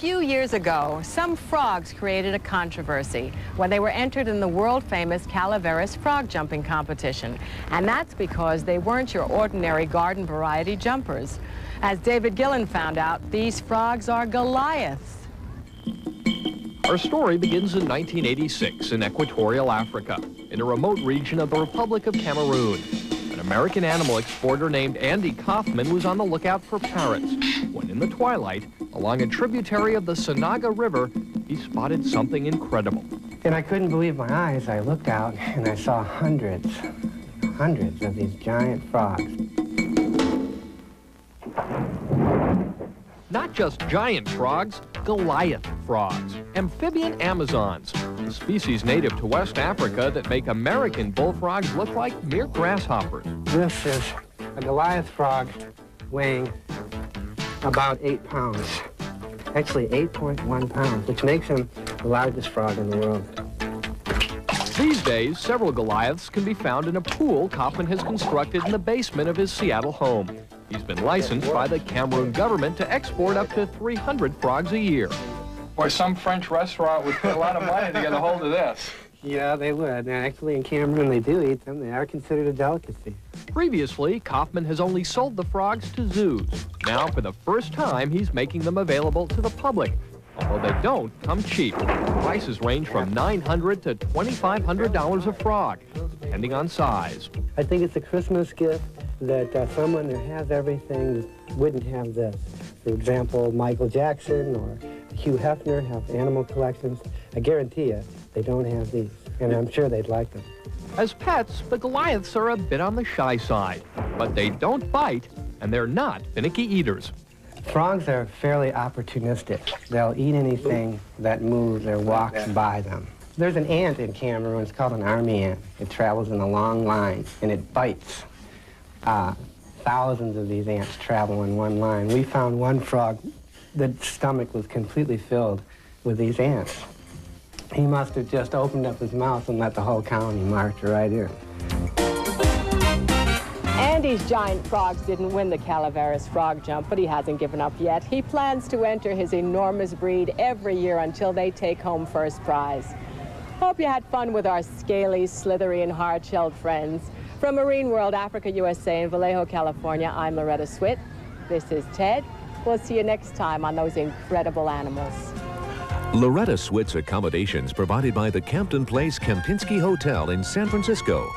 few years ago, some frogs created a controversy when they were entered in the world-famous Calaveras frog jumping competition. And that's because they weren't your ordinary garden variety jumpers. As David Gillen found out, these frogs are Goliaths. Our story begins in 1986 in equatorial Africa, in a remote region of the Republic of Cameroon. An American animal exporter named Andy Kaufman was on the lookout for parrots when in the twilight, along a tributary of the Sanaga River, he spotted something incredible. And I couldn't believe my eyes. I looked out and I saw hundreds of these giant frogs. Not just giant frogs, Goliath frogs, amphibian Amazons, a species native to West Africa that make American bullfrogs look like mere grasshoppers. This is a Goliath frog weighing about 8 pounds. Actually 8.1 pounds, which makes him the largest frog in the world. These days, several Goliaths can be found in a pool Kaufman has constructed in the basement of his Seattle home. He's been licensed by the Cameroon government to export up to 300 frogs a year. Boy, some French restaurant would put a lot of money to get a hold of this. Yeah, they would. And actually, in Cameroon, they do eat them. They are considered a delicacy. Previously, Kaufman has only sold the frogs to zoos. Now, for the first time, he's making them available to the public. Although they don't come cheap. Prices range from $900 to $2,500 a frog, depending on size. I think it's a Christmas gift that someone who has everything wouldn't have this. For example, Michael Jackson or Hugh Hefner have animal collections. I guarantee you, they don't have these, and I'm sure they'd like them. As pets, the Goliaths are a bit on the shy side, but they don't bite, and they're not finicky eaters. Frogs are fairly opportunistic. They'll eat anything that moves or walks by them. There's an ant in Cameroon. It's called an army ant. It travels in a long line, and it bites. Thousands of these ants travel in one line. We found one frog, the stomach was completely filled with these ants. He must have just opened up his mouth and let the whole colony march right in. Andy's giant frogs didn't win the Calaveras frog jump, but he hasn't given up yet. He plans to enter his enormous breed every year until they take home first prize. Hope you had fun with our scaly, slithery, and hard-shelled friends. From Marine World, Africa, USA, in Vallejo, California, I'm Loretta Swit. This is Ted. We'll see you next time on those incredible animals. Loretta Swit's accommodations provided by the Campton Place Kempinski Hotel in San Francisco.